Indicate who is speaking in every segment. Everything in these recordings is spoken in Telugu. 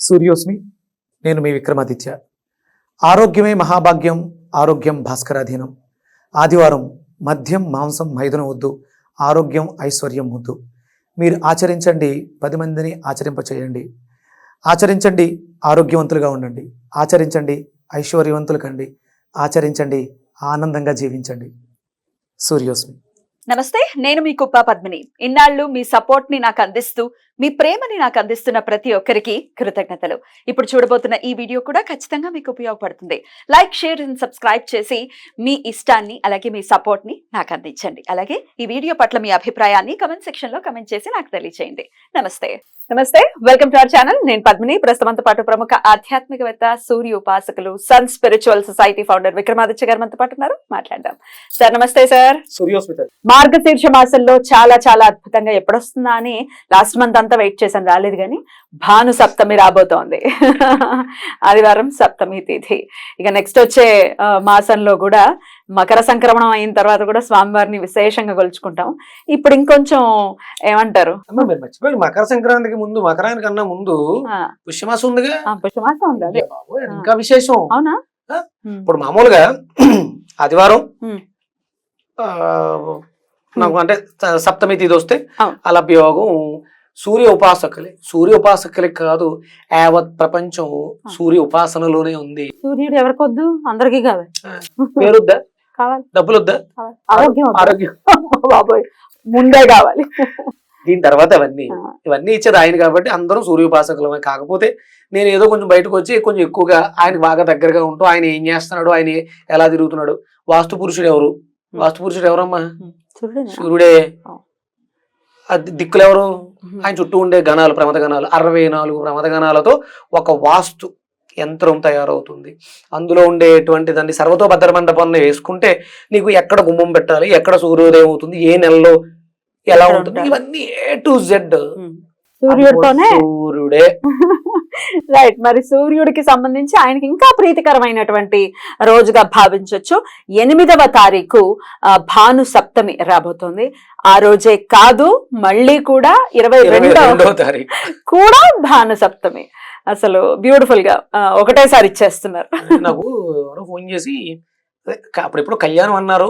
Speaker 1: సూర్యోస్మి. నేను మీ విక్రమాదిత్య. ఆరోగ్యమే మహాభాగ్యం, ఆరోగ్యం భాస్కరాధీనం. ఆదివారం మద్యం మాంసం మైదనం వద్దు, ఆరోగ్యం ఐశ్వర్యం ముద్దు. మీరు ఆచరించండి, 10 మందిని ఆచరింపచేయండి. ఆచరించండి, ఆరోగ్యవంతులుగా ఉండండి. ఆచరించండి, ఐశ్వర్యవంతులు కండి. ఆచరించండి, ఆనందంగా జీవించండి. సూర్యోస్మి.
Speaker 2: నమస్తే, నేను మీ కుప్ప పద్మిని. ఇన్నాళ్ళు మీ సపోర్ట్ ని నాకు అందిస్తూ, మీ ప్రేమని నాకు అందిస్తున్న ప్రతి ఒక్కరికి కృతజ్ఞతలు. ఇప్పుడు చూడబోతున్న ఈ వీడియో కూడా ఖచ్చితంగా మీకు ఉపయోగపడుతుంది. లైక్, షేర్ అండ్ సబ్స్క్రైబ్ చేసి మీ ఇష్టాన్ని అలాగే మీ సపోర్ట్ ని నాకు అందించండి. అలాగే ఈ వీడియో పట్ల మీ అభిప్రాయాన్ని కమెంట్ సెక్షన్ లో కమెంట్ చేసి నాకు తెలియజేయండి. నమస్తే. Welcome to our channel. నేను పద్మిని. ప్రస్తుతంతో పాటు ప్రముఖ ఆధ్యాత్మికవేత్త, సూర్య ఉపాసకులు, sun spiritual society founder Vikramaditya గారు మనతో పాటు ఉన్నారు. మాట్లాడదాం. సార్ నమస్తే. సార్, మార్గశీర్ష మాసంలో చాలా చాలా అద్భుతంగా ఎప్పుడొస్తుందా అని లాస్ట్ మంత్ అంతా వెయిట్ చేశాను, రాలేదు. కానీ భాను సప్తమి రాబోతోంది. ఆదివారం సప్తమి తిథి. ఇక నెక్స్ట్ వచ్చే మాసంలో కూడా మకర సంక్రమణం అయిన తర్వాత కూడా స్వామివారిని విశేషంగా కొలుచుకుంటాం. ఇప్పుడు ఇంకొంచెం ఏమంటారు,
Speaker 1: మకర సంక్రాంతికి ముందు, మకరానికి కన్నా ముందు పుష్యమాసం ఉందిగా.
Speaker 2: పుష్యమాసం ఉంది, అదే
Speaker 1: ఇంకా విశేషం.
Speaker 2: అవునా?
Speaker 1: ఇప్పుడు మామూలుగా ఆదివారం నాకు అంటే సప్తమి తిథి వస్తే అలభ్యోగం సూర్య ఉపాసకులే కాదు, యావత్ ప్రపంచం సూర్య ఉపాసనలోనే ఉంది.
Speaker 2: సూర్యుడు ఎవరికొద్దు, అందరికీ కావాలి.
Speaker 1: పేరుద్దా,
Speaker 2: కావాలి,
Speaker 1: డబ్బులొద్దా, ఆరోగ్యం
Speaker 2: బాబోయ్ ముందే కావాలి.
Speaker 1: దీని తర్వాత ఇవన్నీ ఇచ్చేది ఆయన కాబట్టి అందరూ సూర్యోపాసకులమే. కాకపోతే నేను ఏదో కొంచెం బయటకు వచ్చి కొంచెం ఎక్కువగా ఆయనకు బాగా దగ్గరగా ఉంటూ ఆయన ఏం చేస్తున్నాడు, ఆయన ఎలా తిరుగుతున్నాడు. వాస్తు పురుషుడు ఎవరమ్మా? సూర్యుడే. దిక్కులు ఎవరు? ఆయన చుట్టూ ఉండే గణాలు, ప్రమద గణాలు, 64 ప్రమద గణాలతో ఒక వాస్తు యంత్రం తయారవుతుంది. అందులో ఉండేటువంటి దాన్ని సర్వతో భద్ర మండపాన్ని వేసుకుంటే నీకు ఎక్కడ గుమ్మం పెట్టాలి, ఎక్కడ సూర్యోదయం అవుతుంది, ఏ నెలలో ఎలా ఉంటుంది, ఇవన్నీ A to Z సూర్యుడే.
Speaker 2: రైట్. మరి సూర్యుడికి సంబంధించి ఆయనకి ఇంకా ప్రీతికరమైనటువంటి రోజుగా భావించవచ్చు. 8వ తారీఖు భాను సప్తమి రాబోతోంది. ఆ రోజే కాదు, మళ్ళీ కూడా 22వ తారీఖు కూడా భాను సప్తమి. అసలు బ్యూటిఫుల్ గా ఒకటేసారి ఇచ్చేస్తున్నారు.
Speaker 1: నాకు ఎవరో ఫోన్ చేసి అప్పుడెప్పుడు కళ్యాణం అన్నారు,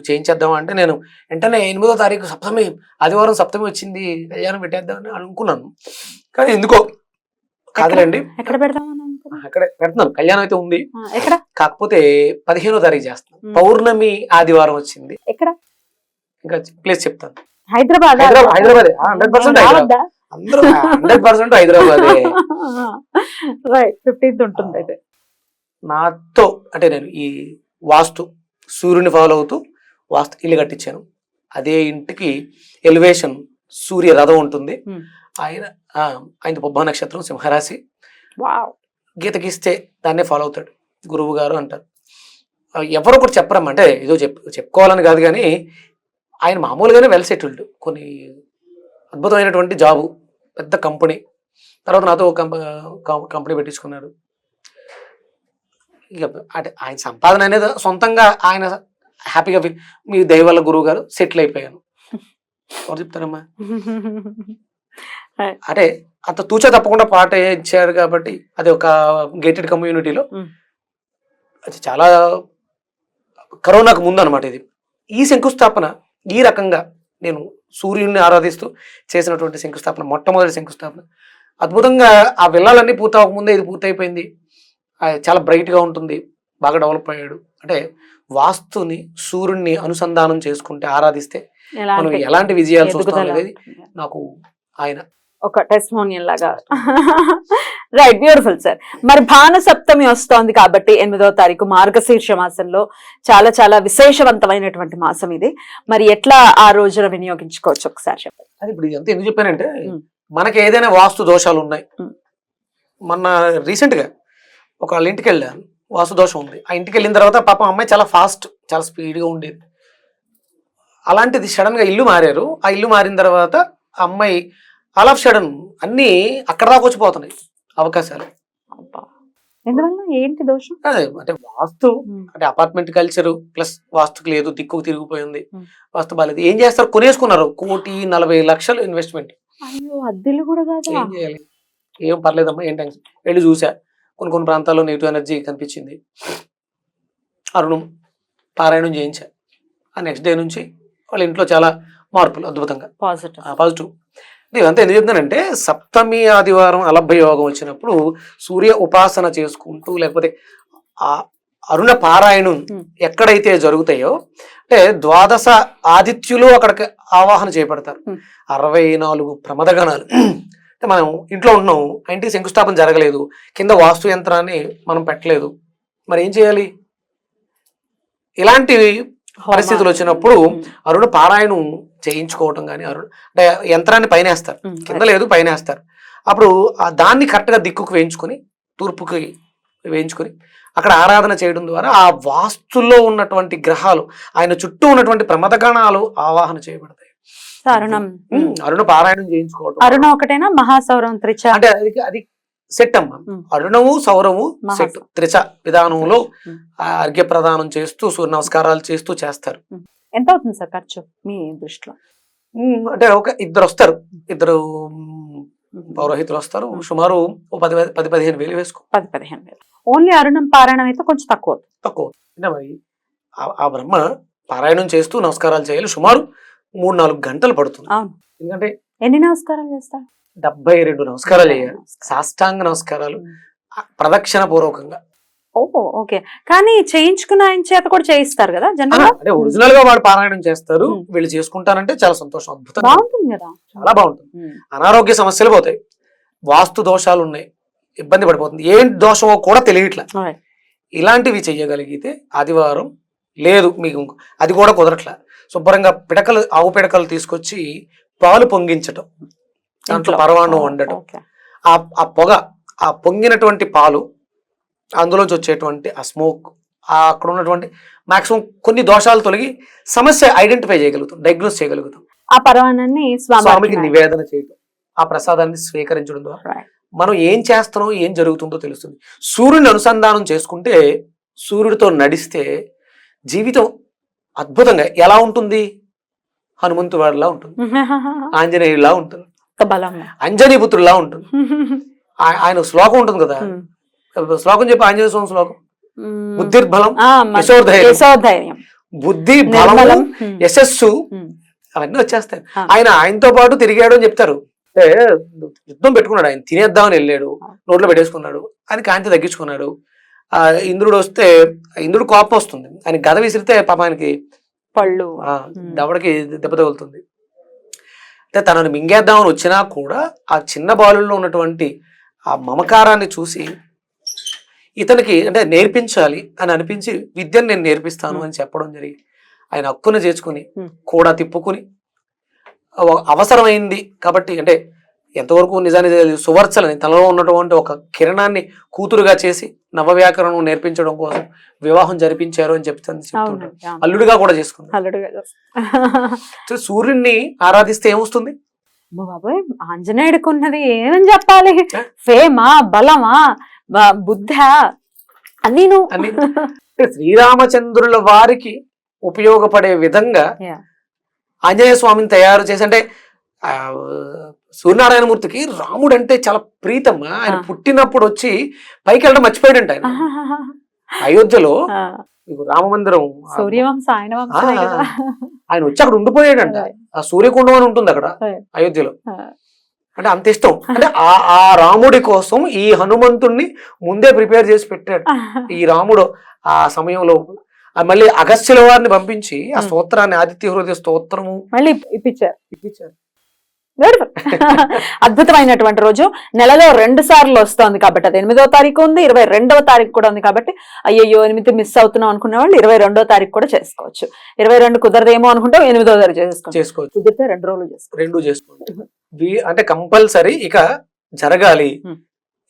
Speaker 1: చేయించేద్దాం అంటే నేను వెంటనే 8వ తారీఖు సప్తమి, ఆదివారం సప్తమి వచ్చింది, కళ్యాణం పెట్టేద్దామని అనుకున్నాను. కానీ ఎందుకో కాదులేండి,
Speaker 2: ఎక్కడ పెడదాం,
Speaker 1: అక్కడే పెడుతున్నాను. కళ్యాణం అయితే ఉంది, కాకపోతే 15వ తారీఖు చేస్తాను. పౌర్ణమి ఆదివారం వచ్చింది.
Speaker 2: ఎక్కడ?
Speaker 1: ఇంకా ప్లేస్ చెప్తాను.
Speaker 2: హైదరాబాద్.
Speaker 1: 100% అందరూ 100% హైదరాబాదే.
Speaker 2: 15th ఉంటుంది. అయితే
Speaker 1: నాతో అంటే నేను ఈ వాస్తు సూర్యుని ఫాలో అవుతూ వాస్తు ఇల్లు కట్టించాను. అదే ఇంటికి ఎలివేషన్ సూర్య రథం ఉంటుంది. ఆయన పుబ్బ నక్షత్రం, సింహరాశి. గీత గీస్తే దాన్నే ఫాలో అవుతాడు. గురువు గారు అంటారు. ఎవరో ఒకటి చెప్పరమ్మా, అంటే ఏదో చెప్పుకోవాలని కాదు, కానీ ఆయన మామూలుగానే వెల్ సెటిల్డ్, కొన్ని అద్భుతమైనటువంటి జాబు, పెద్ద కంపెనీ. తర్వాత నాతో కంపెనీ పెట్టించుకున్నాడు. ఇక అంటే ఆయన సంపాదన అనేది సొంతంగా ఆయన హ్యాపీగా మీ దైవాల గురువు గారు సెటిల్ అయిపోయాను. ఎవరు చెప్తారమ్మా? అంటే అంత తూచా తప్పకుండా పాట ఇచ్చారు కాబట్టి అది ఒక గేటెడ్ కమ్యూనిటీలో అది చాలా కరోనాకు ముందు అనమాట. ఇది ఈ శంకుస్థాపన ఈ రకంగా నేను సూర్యుడిని ఆరాధిస్తూ చేసినటువంటి శంకుస్థాపన, మొట్టమొదటి శంకుస్థాపన. అద్భుతంగా ఆ విల్లాలన్నీ పూర్తవకముందే ఇది పూర్తయిపోయింది. చాలా బ్రైట్గా ఉంటుంది. బాగా డెవలప్ అయ్యాడు. అంటే వాస్తుని, సూర్యుడిని అనుసంధానం చేసుకుంటే, ఆరాధిస్తే మనం ఎలాంటి విజయాలు చూస్తాం అనేది నాకు ఆయన
Speaker 2: ఒక టెస్టిమోనియల్ లాగా. Right, beautiful sir. మరి భాను సప్తమి వస్తోంది కాబట్టి 8వ తారీఖు మార్గశీర్ష మాసంలో చాలా చాలా విశేషవంతమైనటువంటి మాసం ఇది. మరి ఎట్లా ఆ రోజున వినియోగించుకోవచ్చు ఒకసారి చెప్పండి.
Speaker 1: అది ఇప్పుడు ఎంత ఎందుకు చెప్పానంటే, మనకి ఏదైనా వాస్తు దోషాలు ఉన్నాయి. మొన్న రీసెంట్ గా ఒక వాళ్ళ ఇంటికి వెళ్ళాను, వాస్తు దోషం ఉంది. ఆ ఇంటికి వెళ్ళిన తర్వాత పాపం అమ్మాయి చాలా ఫాస్ట్, చాలా స్పీడ్గా ఉండేది. అలాంటిది సడన్ గా ఇల్లు మారారు. ఆ ఇల్లు మారిన తర్వాత ఆ అమ్మాయి ఆల్ ఆఫ్ సడన్ అన్ని అక్కడ దాకా వచ్చిపోతున్నాయి అవకాశాలు.
Speaker 2: ఏంటి దోషం?
Speaker 1: అదే అంటే వాస్తు అంటే అపార్ట్మెంట్ కల్చర్ ప్లస్ వాస్తుకు లేదు, దిక్కుకు తిరిగిపోయింది, వాస్తు బాలేదు. ఏం చేస్తారు, కొనేసుకున్నారు. 1,40,00,000 ఇన్వెస్ట్మెంట్.
Speaker 2: అద్దెలు కూడా
Speaker 1: ఏం చేయాలి? ఏం పర్లేదమ్మా, ఏం టెన్షన్. వెళ్ళి చూసా, కొన్ని ప్రాంతాల్లో నెగిటివ్ ఎనర్జీ కనిపించింది. అరుణం పారాయణం చేయించా. ఆ నెక్స్ట్ డే నుంచి వాళ్ళ ఇంట్లో చాలా మార్పులు అద్భుతంగా పాజిటివ్. ఇదంతా ఎందుకు చెప్తానంటే, సప్తమి ఆదివారం అలభ్య యోగం వచ్చినప్పుడు సూర్య ఉపాసన చేసుకుంటూ, లేకపోతే ఆ అరుణ పారాయణం ఎక్కడైతే జరుగుతాయో, అంటే ద్వాదశ ఆదిత్యులు అక్కడికి ఆవాహన చేయబడతారు. 64 ప్రమదగణాలు. అంటే మనం ఇంట్లో ఉంటున్నాం, ఆ ఇంటికి శంకుస్థాపన జరగలేదు, కింద వాస్తు యంత్రాన్ని మనం పెట్టలేదు, మరి ఏం చేయాలి? ఇలాంటి పరిస్థితులు వచ్చినప్పుడు అరుణ పారాయణం చేయించుకోవటం కానీ, అంటే యంత్రాన్ని పైనేస్తారు, కింద లేదు పైనేస్తారు. అప్పుడు దాన్ని కరెక్ట్గా దిక్కుకు వేయించుకొని, తూర్పుకి వేయించుకొని అక్కడ ఆరాధన చేయడం ద్వారా ఆ వాస్తుల్లో ఉన్నటువంటి గ్రహాలు, ఆయన చుట్టూ ఉన్నటువంటి ప్రమదగణాలు ఆవాహన చేయబడతాయి. అరుణ పారాయణం చేయించుకోవడం.
Speaker 3: అరుణ ఒకటేనా, మహాసౌరం త్రిచ
Speaker 1: అంటే అది సెట్ అమ్మా. అరుణము సౌరము సెట్, త్రిచ విధానంలో అర్ఘ్య ప్రదానం చేస్తూ, సూర్య నమస్కారాలు చేస్తూ చేస్తారు.
Speaker 3: ఎంత అవుతుంది సార్ ఖర్చు మీ దృష్టిలో?
Speaker 1: అంటే ఒక ఇద్దరు వస్తారు, ఇద్దరు పౌరోహితులు వస్తారు, సుమారు 10-15 వేలు వేసుకో.
Speaker 3: 10-15 వేలు. ఓన్లీ అరుణం పారాయణం అయితే కొంచెం తక్కువ.
Speaker 1: అంటే మరి ఆ బ్రహ్మ పారాయణం చేస్తూ నమస్కారాలు చేయాలి, సుమారు 3-4 గంటలు పడుతుంది. ఎందుకంటే
Speaker 3: ఎన్ని నమస్కారాలు చేస్తారు?
Speaker 1: 72 నమస్కారాలు చేయాలి, సాష్టాంగ నమస్కారాలు ప్రదక్షిణ పూర్వకంగా.
Speaker 3: ఓకే. కానీ చేయించుకున్న ఆయన చేత కూడా చేయిస్తారు కదా జనరల్?
Speaker 1: అంటే ఒరిజినల్ గా వాడు పారాయణం చేస్తారు, వీళ్ళు చేసుకుంటారంటే చాలా సంతోషం, అద్భుతం,
Speaker 3: బాగుంటుంది కదా,
Speaker 1: చాలా బాగుంటుంది. అనారోగ్య సమస్యలు పోతాయి, వాస్తు దోషాలు ఉన్నాయి, ఇబ్బంది పడిపోతుంది, ఏం దోషమో కూడా తెలియట్లా. ఇలాంటివి చెయ్యగలిగితే ఆదివారం లేదు మీకు, అది కూడా కుదరట్లా, శుభ్రంగా ఆవు పిడకలు తీసుకొచ్చి పాలు పొంగించటం, దాంట్లో పరవాణం వండటం, ఆ పొగ, ఆ పొంగినటువంటి పాలు, అందులోంచి వచ్చేటువంటి ఆ స్మోక్, అక్కడ ఉన్నటువంటి మాక్సిమం కొన్ని దోషాలు తొలగి సమస్య ఐడెంటిఫై చేయగలుగుతాం, డయాగ్నోస్ చేయగలుగుతాం.
Speaker 3: ఆ పరవాణాన్ని
Speaker 1: స్వామికి నివేదన చేయడం, ఆ ప్రసాదాన్ని స్వీకరించడం ద్వారా మనం ఏం చేస్తున్నాం, ఏం జరుగుతుందో తెలుస్తుంది. సూర్యుని అనుసంధానం చేసుకుంటే, సూర్యుడితో నడిస్తే జీవితం అద్భుతంగా ఎలా ఉంటుంది? హనుమంతు వాడిలా ఉంటుంది, ఆంజనేయులా ఉంటుంది, అంజనీపుత్రులా ఉంటుంది. ఆయన శ్లోకం ఉంటుంది కదా, శ్లోకం చెప్పి ఆంజనేయ స్వామి శ్లోకం, బుద్ధిర్బలం యశోధైర్యం, బుద్ధి బలం యశస్సు అవన్నీ వచ్చేస్తాయి. ఆయనతో పాటు తిరిగాడు అని చెప్తారు. యుద్ధం పెట్టుకున్నాడు, ఆయన తినేద్దామని వెళ్ళాడు, నోట్లో పెట్టేసుకున్నాడు, ఆయన కాంతి తగ్గించుకున్నాడు. ఇంద్రుడు వస్తే, ఇంద్రుడు కోపం వస్తుంది, ఆయన గద విసిరితే పాపానికి
Speaker 3: పళ్ళు
Speaker 1: దవడకి దెబ్బ తగులుతుంది. అంటే తనను మింగేద్దామని వచ్చినా కూడా ఆ చిన్న బాలుల్లో ఉన్నటువంటి ఆ మమకారాన్ని చూసి ఇతనికి అంటే నేర్పించాలి అని అనిపించి, విద్యను నేను నేర్పిస్తాను అని చెప్పడం జరిగి, ఆయన హక్కును చేర్చుకుని కూడా తిప్పుకుని, అవసరమైంది కాబట్టి, అంటే ఎంతవరకు నిజానికి సువర్చలని తనలో ఉన్నటువంటి ఒక కిరణాన్ని కూతురుగా చేసి నవవ్యాకరణం నేర్పించడం కోసం వివాహం జరిపించారు అని చెప్తుంటారు. అల్లుడిగా కూడా చేసుకున్నారు. సూర్యుడిని ఆరాధిస్తే ఏమొస్తుంది?
Speaker 3: బాబాయ్, ఆంజనేయుడికి ఉన్నది ఏమని చెప్పాలి? ఫేమా, బలమా, బుద్ధ అన్ని
Speaker 1: శ్రీరామచంద్రుల వారికి ఉపయోగపడే విధంగా ఆంజనేయ స్వామిని తయారు చేసి, అంటే సూర్యనారాయణమూర్తికి రాముడు అంటే చాలా ప్రీతమ్మా. ఆయన పుట్టినప్పుడు వచ్చి పైకి వెళ్ళడం మర్చిపోయాడంట. ఆయన అయోధ్యలో రామ మందిరం, ఆయన వచ్చి అక్కడ ఉండిపోయాడంట. ఆ సూర్యకుండం అని ఉంటుంది అక్కడ అయోధ్యలో. అంటే అంత ఇష్టం. అంటే ఆ రాముడి కోసం ఈ హనుమంతుణ్ణి ముందే ప్రిపేర్ చేసి పెట్టాడు ఈ రాముడు. ఆ సమయంలో మళ్ళీ అగస్త్యుల వారిని పంపించి ఆ స్తోత్రాన్ని, ఆదిత్య హృదయ స్తోత్రము
Speaker 3: మళ్ళీ ఇప్పించారు. అద్భుతమైనటువంటి రోజు. నెలలో 2 సార్లు వస్తోంది కాబట్టి, అది 8వ తారీఖు ఉంది, 22వ తారీఖు కూడా ఉంది కాబట్టి, అయ్యో 8 మిస్ అవుతున్నాం అనుకునే వాళ్ళు 22వ తారీఖు కూడా చేసుకోవచ్చు. 22 కుదరదేమో అనుకుంటే 8వ తారీఖు చేసుకోవచ్చు. కుదిరితే 2 రోజులు
Speaker 1: చేసుకోవచ్చు. అంటే కంపల్సరీ ఇక జరగాలి.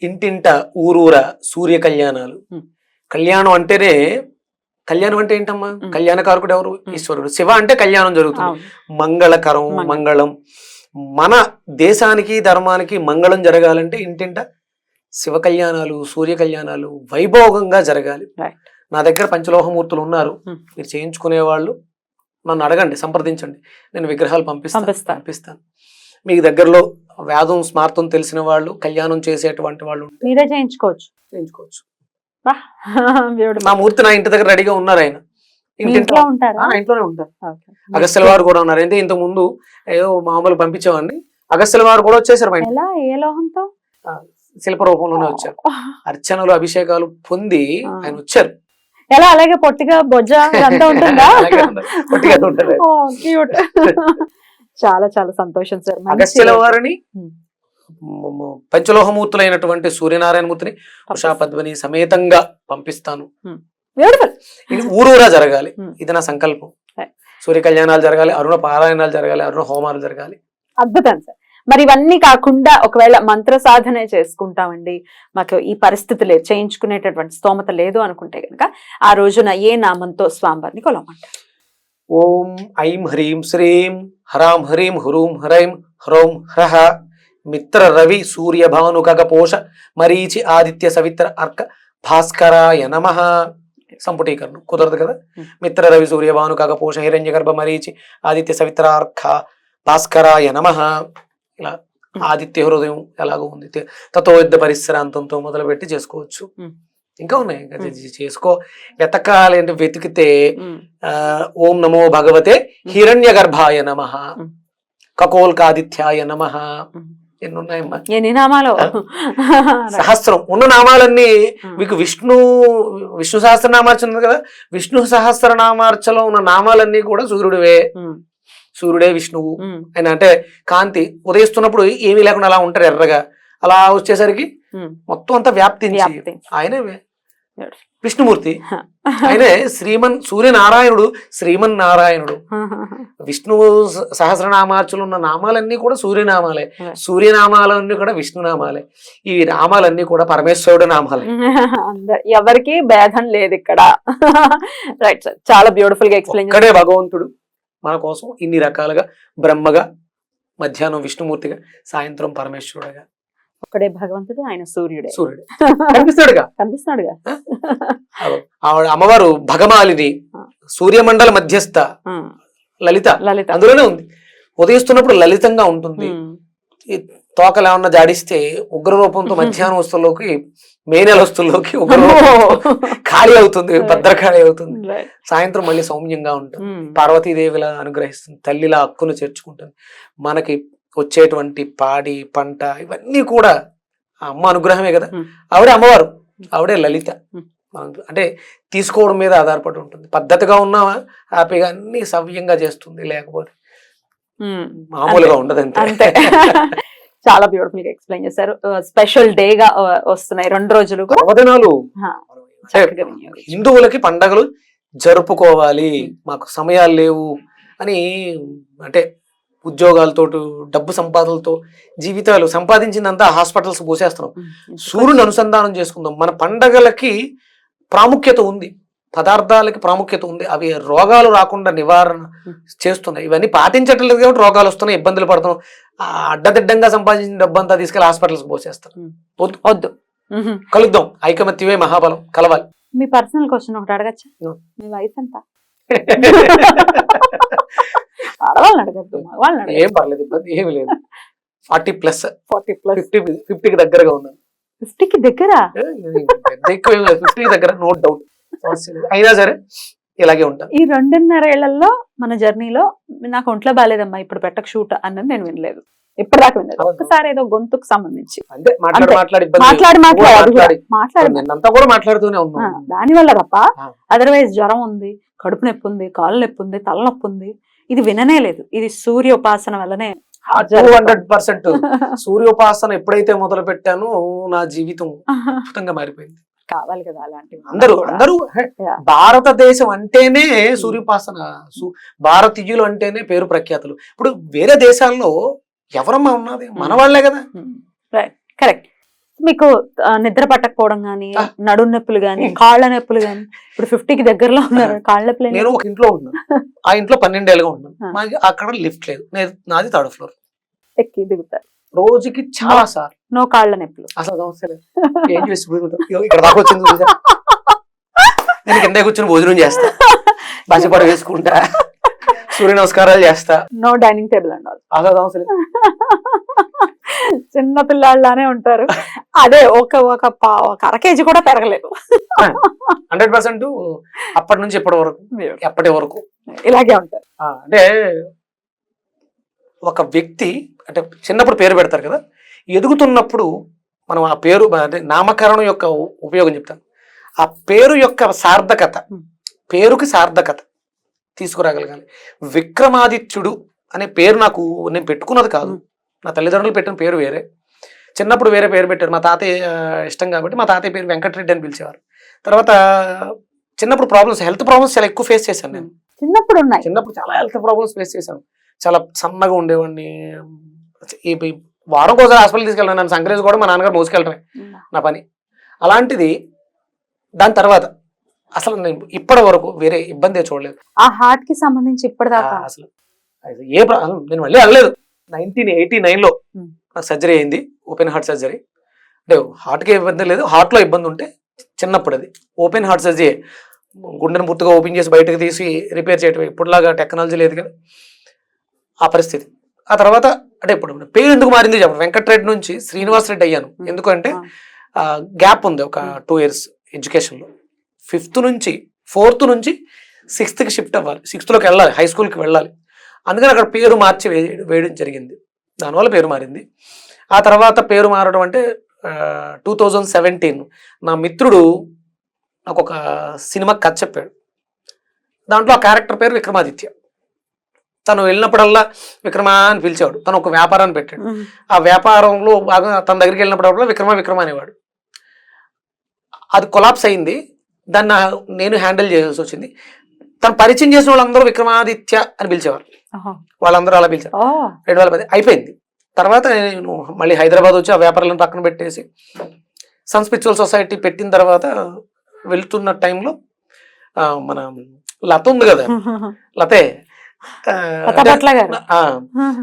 Speaker 1: ఇంటింట ఊరూర సూర్య కళ్యాణాలు. కళ్యాణం అంటేనే, కళ్యాణం అంటే ఏంటమ్మా? కళ్యాణకారకుడు ఎవరు? ఈశ్వరుడు. శివ అంటే కళ్యాణం జరుగుతుంది, మంగళకరం, మంగళం. మన దేశానికి ధర్మానికి మంగళం జరగాలంటే ఇంటింట శివ కళ్యాణాలు, సూర్య కళ్యాణాలు వైభోగంగా జరగాలి. నా దగ్గర పంచలోహమూర్తులు ఉన్నారు, మీరు చేయించుకునే వాళ్ళు నన్ను అడగండి, సంప్రదించండి, నేను విగ్రహాలు పంపిస్తాను. మీకు దగ్గరలో వేదం స్మార్థం తెలిసిన వాళ్ళు, కళ్యాణం చేసేటువంటి వాళ్ళు ఉంటే
Speaker 3: మీరే చేయించుకోవచ్చు.
Speaker 1: చేయించుకోవచ్చు.
Speaker 3: Beautiful.
Speaker 1: నా మూర్తి నా ఇంటి దగ్గర రెడీగా ఉన్నారు. ఆయన
Speaker 3: మీ ఇంట్లో ఉంటారా?
Speaker 1: ఇంట్లోనే ఉంటారు.
Speaker 3: Okay.
Speaker 1: అగస్త్యుల వారు కూడా ఉన్నారు. అంటే ఇంతకు ముందు ఏదో మామూలు పంపించేవాడిని, అగస్త్యుల వారు కూడా వచ్చేసారు. మా ఇంటికి
Speaker 3: ఎలా, ఏ లోహంతో?
Speaker 1: శిల్ప రూపంలోనే వచ్చారు. అర్చనలు అభిషేకాలు పొంది ఆయన వచ్చారు.
Speaker 3: ఎలా అలాగే పొట్టిగా బొజ్జ అంతా ఉంటుందా?
Speaker 1: అలాగే ఉన్నారు. పొట్టిగా ఉంటారు.
Speaker 3: Oh, cute. చాలా చాలా సంతోషం సార్.
Speaker 1: అగస్త్యుల వారిని పంచలోహమూర్తులైనటువంటి సూర్యనారాయణ మూర్తిని ఉషా పద్మిని సమేతంగా పంపిస్తాను. ఇది ఊరూరా జరగాలి. ఇది నా సంకల్పం. సూర్య కళ్యాణాలు జరగాలి, అరుణ పారాయణాలు జరగాలి, అరుణ హోమాలు జరగాలి.
Speaker 3: అద్భుతం సార్. మరి ఇవన్నీ కాకుండా ఒకవేళ మంత్ర సాధనే చేసుకుంటామండి, మాకు ఈ పరిస్థితి లేదు, చేయించుకునేటటువంటి స్తోమత లేదు అనుకుంటే కనుక ఆ రోజున ఏ నామంతో స్వామివారిని కొలవమంటారు?
Speaker 1: ఓం ఐం హ్రీం శ్రీం హరాం హ్రీం హురూం హరైం హ్రౌం హ్రః మిత్ర రవి సూర్య భాను కగపోష మరీచి ఆదిత్య సవిత్ర అర్క భాస్కరాయ నమః. సంపుటీకరణం కుదరదు కదా. మిత్ర రవి సూర్య భాను కగపోష హిరణ్య గర్భ మరీచి ఆదిత్య సవిత్ర అర్క భాస్కరాయ నమః. ఇలా ఆదిత్య హృదయం ఎలాగో ఉంది. తతో యుద్ధ పరిశ్రాంతంతో మొదలుపెట్టి చేసుకోవచ్చు. ఇంకా ఉన్నాయి, ఇంకా చేసుకో. వెతకాలి అంటే వెతికితే ఓం నమో భగవతే హిరణ్య గర్భాయ నమః, కకోల్కాదిత్యాయ నమః. ఎన్ని ఉన్నాయమ్మా?
Speaker 3: ఎన్ని నామాలు?
Speaker 1: సహస్రం ఉన్న నామాలన్నీ మీకు. విష్ణు సహస్రనామార్చన ఉంది కదా, విష్ణు సహస్రనామార్చలో ఉన్న నామాలన్నీ కూడా సూర్యుడివే. సూర్యుడే విష్ణువు. ఆయన అంటే కాంతి ఉదయిస్తున్నప్పుడు ఏమీ లేకుండా అలా ఉంటారు ఎర్రగా. అలా వచ్చేసరికి మొత్తం అంతా వ్యాప్తించి ఆయనే విష్ణుమూర్తి. ఆయనే సూర్యనారాయణుడు, శ్రీమన్నారాయణుడు. విష్ణువు సహస్రనామార్చులు ఉన్న నామాలన్నీ కూడా సూర్యనామాలే, సూర్యనామాలన్నీ కూడా విష్ణునామాలే. ఈ నామాలన్నీ కూడా పరమేశ్వరుడు నామాలే.
Speaker 3: ఎవరికి భేదం లేదు ఇక్కడ. రైట్ సార్, చాలా బ్యూటిఫుల్ గా ఎక్స్ప్లెయిన్.
Speaker 1: ఇక్కడే భగవంతుడు మన కోసం ఇన్ని రకాలుగా, బ్రహ్మగా, మధ్యాహ్నం విష్ణుమూర్తిగా, సాయంత్రం పరమేశ్వరుడుగా.
Speaker 3: ఒక్కడే భగవంతుడు, ఆయన సూర్యుడే.
Speaker 1: సూర్యుడు కనిపిస్తాడుగా. ఆవిడ అమ్మవారు భగమాలిని, సూర్యమండల మధ్యస్థ లలిత. అందులోనే ఉంది. ఉదయిస్తున్నప్పుడు లలితంగా ఉంటుంది. తోకలు ఏమన్నా జాడిస్తే ఉగ్ర రూపంతో మధ్యాహ్నం వస్తువులోకి, మే నెల వస్తువులోకి ఉగ్ర ఖాళీ అవుతుంది, భద్రకాళి అవుతుంది. సాయంత్రం మళ్ళీ సౌమ్యంగా ఉంటుంది. పార్వతీదేవిలా అనుగ్రహిస్తుంది, తల్లిలా హక్కును చేర్చుకుంటుంది. మనకి వచ్చేటువంటి పాడి పంట ఇవన్నీ కూడా ఆ అమ్మ అనుగ్రహమే కదా. ఆవిడే అమ్మవారు, ఆవిడే లలిత. అంటే తీసుకోవడం మీద ఆధారపడి ఉంటుంది. పద్ధతిగా ఉన్నావా హ్యాపీగా అన్ని సవ్యంగా చేస్తుంది, లేకపోతే మామూలుగా ఉండదు అంతే.
Speaker 3: చాలా బ్యూటిఫుల్ గా ఎక్స్ప్లెయిన్ చేశారు. స్పెషల్ డే గా వస్తున్నాయి 2 రోజులు
Speaker 1: పర్వదినాలు. హిందువులకి పండగలు జరుపుకోవాలి, మాకు సమయాలు లేవు అని అంటే ఉద్యోగాలతో, డబ్బు సంపాదనలతో జీవితాలు సంపాదించిందంతా హాస్పిటల్స్ పోసేస్తున్నాం. సూర్యుని అనుసంధానం చేసుకుందాం. మన పండగలకి ప్రాముఖ్యత ఉంది, పదార్థాలకి ప్రాముఖ్యత ఉంది. అవి రోగాలు రాకుండా నివారణ చేస్తున్నాయి. ఇవన్నీ పాటించట్లేదు కాబట్టి రోగాలు వస్తున్నాయి, ఇబ్బందులు పడుతున్నాం. అడ్డదిడ్డంగా సంపాదించిన డబ్బు అంతా తీసుకెళ్లి హాస్పిటల్స్ పోసేస్తాం.
Speaker 3: వద్దు.
Speaker 1: కలుద్దాం. ఐకమత్యమే మహాబలం. కలవాలి.
Speaker 3: మీ పర్సనల్ క్వశ్చన్ ఒకటి అడగచ్చా? మీ వయసు ఎంత? ఆడవాళ్ళని అడగద్దు, మగవాళ్ళని అడగద్దు.
Speaker 1: ఏం పర్లేదు, ఇబ్బంది ఏమి లేదు. 40+. 50కి దగ్గరగా ఉన్నాను.
Speaker 3: 50కి దగ్గర?
Speaker 1: ఎక్కువ 50కి దగ్గర, నో డౌట్. అయినా సరే ఇలాగే ఉంటాను. ఈ
Speaker 3: 2.5 ఏళ్లలో మన జర్నీలో నాకు ఒంట్లో బాగాలేదమ్మా ఇప్పుడు పెట్టక షూట్ అన్నది నేను వినలేదు, ఇప్పటిదాకా వినలేదు. ఒక్కసారి ఏదో గొంతుకు సంబంధించి
Speaker 1: మాట్లాడుతూనే ఉన్నాను.
Speaker 3: దాని వల్ల తప్ప అదర్వైజ్ జ్వరం ఉంది, కడుపు నొప్పి ఉంది, కాళ్ళు నొప్పి ఉంది, తలనొప్పి ఉంది, ఇది విననే లేదు. ఇది సూర్య ఉపాసన వల్లనే
Speaker 1: 100% సూర్యోపాసన ఎప్పుడైతే మొదలు పెట్టానో నా జీవితం అద్భుతంగా మారిపోయింది.
Speaker 3: కావాలి కదా అలాంటి
Speaker 1: అందరూ భారతదేశం అంటేనే సూర్యోపాసన, భారతీయులు అంటేనే పేరు ప్రఖ్యాతులు. ఇప్పుడు వేరే దేశాల్లో ఎవరమ్మా ఉన్నది, మన వాళ్ళే కదా.
Speaker 3: కరెక్ట్. మీకు నిద్ర పట్టకపోవడం గానీ, నడుము నొప్పులు గానీ, కాళ్ళ నొప్పులు గానీ, ఇప్పుడు 50కి దగ్గరలో ఉన్నారు, కాళ్ళ నొప్పులు.
Speaker 1: నేను ఒక ఇంట్లో ఉన్నాను, ఆ ఇంట్లో 12 ఏళ్ళుగా ఉన్నాను. అక్కడ లిఫ్ట్ లేదు, నాది 3rd ఫ్లోర్.
Speaker 3: ఎక్కి దిగుతారు
Speaker 1: రోజుకి చాలా సార్.
Speaker 3: నో కాళ్ళ నొప్పులు,
Speaker 1: అసలు సమస్య లేదు. ఏం చేసి ఇక్కడ దాకా వచ్చింది. నేను కింద కూర్చొని భోజనం చేస్తా, బసిపడ వేసుకుంటా, సూర్య నమస్కారాలు చేస్తా.
Speaker 3: నో డైనింగ్ టేబుల్ అండి,
Speaker 1: అసలు సమస్య లేదు.
Speaker 3: చిన్న పిల్లాళ్ళలానే ఉంటారు. అదే ఒక అర కేజీ కూడా పెరగలేదు.
Speaker 1: 100% అప్పటి నుంచి ఇప్పటి వరకు ఎప్పటి వరకు
Speaker 3: ఇలాగే ఉంటారు.
Speaker 1: అంటే ఒక వ్యక్తి అంటే చిన్నప్పుడు పేరు పెడతారు కదా, ఎదుగుతున్నప్పుడు మనం ఆ పేరు అంటే నామకరణం యొక్క ఉపయోగం చెప్తాను. ఆ పేరు యొక్క సార్థకత, పేరుకి సార్థకత తీసుకురాగలగాలి. విక్రమాదిత్యుడు అనే పేరు నేను పెట్టుకున్నది కాదు, నా తల్లిదండ్రులు పెట్టిన పేరు వేరే. చిన్నప్పుడు వేరే పేరు పెట్టారు, మా తాతయ్య ఇష్టం కాబట్టి మా తాతయ్య పేరు వెంకటరెడ్డి అని పిలిచేవారు. తర్వాత చిన్నప్పుడు హెల్త్ ప్రాబ్లమ్స్ చాలా ఎక్కువ ఫేస్ చేశాను నేను. చిన్నప్పుడు చాలా హెల్త్ ప్రాబ్లమ్స్ ఫేస్ చేశాను. చాలా సన్నగా ఉండేవాడిని. ఈ వారం కోసం హాస్పిటల్ తీసుకెళ్ళాను. నన్ను సంక్రేజ్ కూడా మా నాన్నగారు మోసుకెళ్ళటమే నా పని. అలాంటిది దాని తర్వాత అసలు నేను ఇప్పటి వరకు వేరే ఇబ్బంది చూడలేదు.
Speaker 3: ఆ హార్ట్ కి సంబంధించి ఇప్పటిదాకా
Speaker 1: అసలు నేను మళ్ళీ అనలేదు. 1989లో నాకు సర్జరీ అయింది, ఓపెన్ హార్ట్ సర్జరీ. అంటే హార్ట్కి ఇబ్బంది లేదు, హార్ట్లో ఇబ్బంది ఉంటే చిన్నప్పుడు అది ఓపెన్ హార్ట్ సర్జరీ. గుండెను పూర్తిగా ఓపెన్ చేసి బయటకు తీసి రిపేర్ చేయటం. ఇప్పుడులాగా టెక్నాలజీ లేదు కదా, ఆ పరిస్థితి. ఆ తర్వాత అంటే ఇప్పుడు పేరు ఎందుకు మారింది చెప్పండి. వెంకటరెడ్డి నుంచి శ్రీనివాస్ రెడ్డి అయ్యాను. ఎందుకంటే గ్యాప్ ఉంది ఒక 2 years ఎడ్యుకేషన్లో. 4th నుంచి 6th షిఫ్ట్ అవ్వాలి, 6thలోకి వెళ్ళాలి, హై స్కూల్కి వెళ్ళాలి. అందుకని అక్కడ పేరు మార్చి వేయడం జరిగింది. దానివల్ల పేరు మారింది. ఆ తర్వాత పేరు మారడం అంటే 2017 నా మిత్రుడు నాకు ఒక సినిమా కథ చెప్పాడు. దాంట్లో ఆ క్యారెక్టర్ పేరు విక్రమాదిత్య. తను వెళ్ళినప్పుడల్లా విక్రమ అని పిలిచేవాడు. తను ఒక వ్యాపారాన్ని పెట్టాడు. ఆ వ్యాపారంలో బాగా తన దగ్గరికి వెళ్ళినప్పుడల్లా విక్రమ అనేవాడు. అది కొలాప్స్ అయింది. దాన్ని నేను హ్యాండిల్ చేయాల్సి వచ్చింది. తను పరిచయం చేసిన వాళ్ళందరూ విక్రమాదిత్య అని పిలిచేవారు. వాళ్ళందరూ అలా పిలిచారు. 2010 అయిపోయింది. తర్వాత నేను మళ్ళీ హైదరాబాద్ వచ్చి ఆ వ్యాపారాలను పక్కన పెట్టేసి సన్ స్పిరిచువల్ సొసైటీ పెట్టిన తర్వాత వెళ్తున్న టైంలో మన లత ఉంది కదా, లతే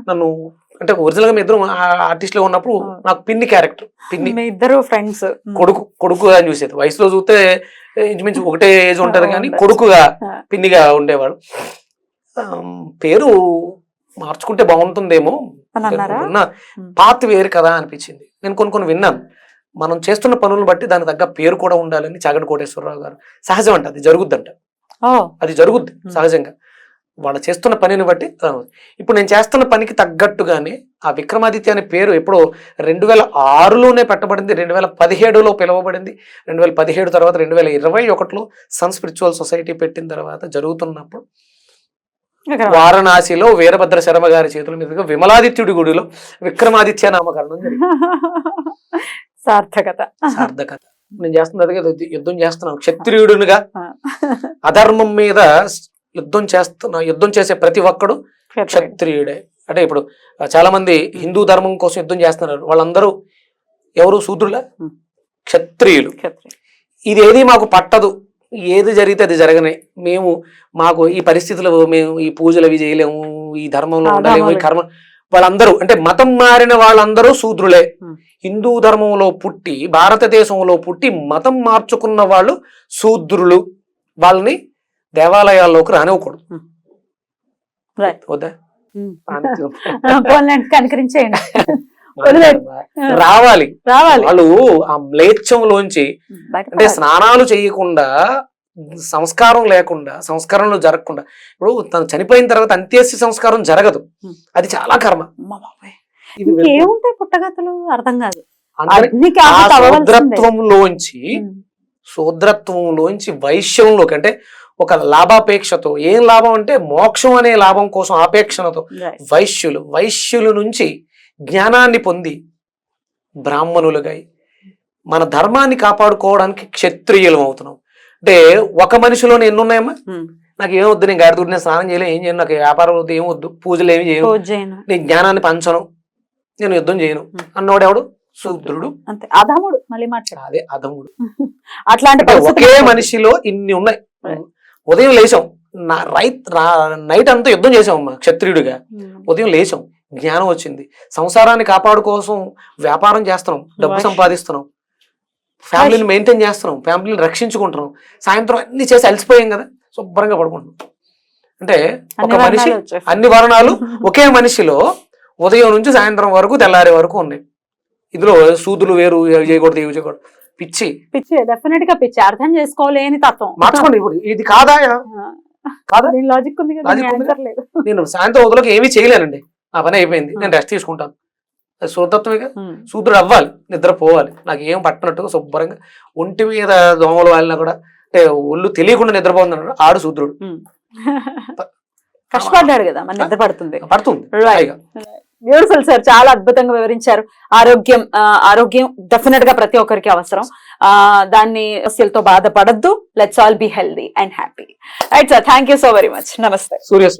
Speaker 1: నన్ను అంటే ఒరిజినల్ గా మీ ఇద్దరు ఆర్టిస్ట్ లో ఉన్నప్పుడు నాకు పిన్ని క్యారెక్టర్, పిన్ని
Speaker 3: ఇద్దరు ఫ్రెండ్స్,
Speaker 1: కొడుకుగా చూసేది. వయసులో చూస్తే ఇంచుమించు ఒకటే ఏజ్ ఉంటది కానీ కొడుకుగా పిన్నిగా ఉండేవాడు. పేరు మార్చుకుంటే బాగుంటుందేమో, పాత వేరు కదా అనిపించింది. నేను కొన్ని విన్నాను. మనం చేస్తున్న పనులను బట్టి దాని తగ్గ పేరు కూడా ఉండాలని చాగంటి కోటేశ్వరరావు గారు. సహజం అంట, అది జరుగుద్దంట, అది జరుగుద్ది సహజంగా. వాళ్ళు చేస్తున్న పనిని బట్టి. ఇప్పుడు నేను చేస్తున్న పనికి తగ్గట్టుగానే ఆ విక్రమాదిత్య అనే పేరు ఎప్పుడో 2006లోనే పెట్టబడింది, 2017లో పిలువబడింది. 2017 తర్వాత 2021లో సన్ స్పిరిచువల్ సొసైటీ పెట్టిన తర్వాత జరుగుతున్నప్పుడు వారణాసిలో వీరభద్ర శర్మ గారి చేతుల మీదుగా విమలాదిత్యుడి గుడిలో విక్రమాదిత్య నామకరణం జరిగింది.
Speaker 3: సార్థకత.
Speaker 1: నేను చేస్తున్నది యుద్ధం చేస్తున్నాను క్షత్రియుడునిగా. అధర్మం మీద యుద్ధం చేసే ప్రతి ఒక్కడు క్షత్రియుడే. అంటే ఇప్పుడు చాలా మంది హిందూ ధర్మం కోసం యుద్ధం చేస్తున్నారు. వాళ్ళందరూ ఎవరు? శూద్రులా? క్షత్రియులు. ఇది ఏది మాకు పట్టదు, ఏది జరిగితే అది జరగనే, మాకు ఈ పరిస్థితులు, మేము ఈ పూజలు అవి చేయలేము, ఈ ధర్మంలో ఉండలేము, ఈ కర్మ. వాళ్ళందరూ అంటే మతం మారిన వాళ్ళందరూ శూద్రులే. హిందూ ధర్మంలో పుట్టి భారతదేశంలో పుట్టి మతం మార్చుకున్న వాళ్ళు శూద్రులు. వాళ్ళని దేవాలయాల్లోకి రానివ్వకూడదు. వద్దా? రావాలి. వాళ్ళు ఆ మ్లేచ్ఛంలోంచి అంటే స్నానాలు చేయకుండా, సంస్కారం లేకుండా, సంస్కరణలు జరగకుండా. ఇప్పుడు తను చనిపోయిన తర్వాత అంత్యేష్టి సంస్కారం జరగదు, అది చాలా కర్మ.
Speaker 3: ఏముంటాయి పుట్టగతులు అర్థం కాదు.
Speaker 1: శూద్రత్వంలోంచి వైశ్యంలోకి, అంటే ఒక లాభాపేక్షతో. ఏం లాభం అంటే మోక్షం అనే లాభం కోసం ఆపేక్షణతో వైశ్యుల నుంచి జ్ఞానాన్ని పొంది బ్రాహ్మణులుగా మన ధర్మాన్ని కాపాడుకోవడానికి క్షత్రియులం అవుతున్నాం. అంటే ఒక మనిషిలోనే ఎన్ని ఉన్నాయమ్మా? నాకు ఏం వద్దు, నేను గాడిదూడి, నేను స్నానం చేయలేను, ఏం చేయను, నాకు వ్యాపారం వద్దు, ఏం వద్దు, పూజలు ఏమి చేయను, నేను జ్ఞానాన్ని పంచను, నేను యుద్ధం చేయను అన్నోడెవడు? శూద్రుడు.
Speaker 3: అంతే, అధముడు. మళ్ళీ
Speaker 1: అదే అధముడు.
Speaker 3: అట్లాంటి
Speaker 1: ఒకే మనిషిలో ఇన్ని ఉన్నాయి. ఉదయం లేచాం, నైట్ అంతా యుద్ధం చేసామమ్మా క్షత్రియుడిగా. ఉదయం లేచాం, జ్ఞానం వచ్చింది, సంసారాన్ని కాపాడుకోసం వ్యాపారం చేస్తున్నాం, డబ్బు సంపాదిస్తున్నాం, ఫ్యామిలీని మెయింటైన్ చేస్తున్నాం, ఫ్యామిలీని రక్షించుకుంటున్నాం, సాయంత్రం అన్ని చేసి అలసిపోయాం కదా, శుభ్రంగా పడుకుంటున్నాం. అంటే ఒక మనిషి, అన్ని వర్ణాలు ఒకే మనిషిలో ఉదయం నుంచి సాయంత్రం వరకు, తెల్లారే వరకు ఉన్నాయి. ఇందులో సూదులు వేరు ఇవి చేయకూడదు ఇవి చేయకూడదు పిచ్చి
Speaker 3: పిచ్చి, డెఫినెట్ గా పిచ్చి, అర్థం చేసుకోలేని తత్వం.
Speaker 1: మార్చుకోండి ఇప్పుడు ఇది కాదా కాదా
Speaker 3: దీని లాజిక్ ఉంది కదా,
Speaker 1: Logic
Speaker 3: దీని
Speaker 1: ఉంది.
Speaker 3: answer లేదు.
Speaker 1: నేను సాయంత్రం వదలకి ఏమీ చేయలేనండి, నా పని అయిపోయింది, నేను రెస్ట్ తీసుకుంటాను. అది శూద్రత్వమేగా.
Speaker 3: ఉమ్.
Speaker 1: శూద్రుడు అవ్వాలి, నిద్రపోవాలి, నాకు ఏం పట్టనట్టుగా శుభ్రంగా ఒంటి మీద దోమలు వాలినా కూడా అంటే ఒళ్ళు తెలియకుండా నిద్రపోతున్నాడు ఆడు శూద్రుడు.
Speaker 3: ఉమ్. కష్టపడ్డాడు కదా, మన నిద్ర పడుతుంది.
Speaker 1: పడుతుంది
Speaker 3: Right.
Speaker 1: హాయిగా.
Speaker 3: బ్యూటిఫుల్ సార్, చాలా అద్భుతంగా వివరించారు. ఆరోగ్యం డెఫినెట్ గా ప్రతి ఒక్కరికి అవసరం. దాన్ని సమస్యలతో బాధపడద్దు. Let's all be healthy and happy. Right sir, thank you so very much. నమస్తే.
Speaker 1: సూర్యస్వామి.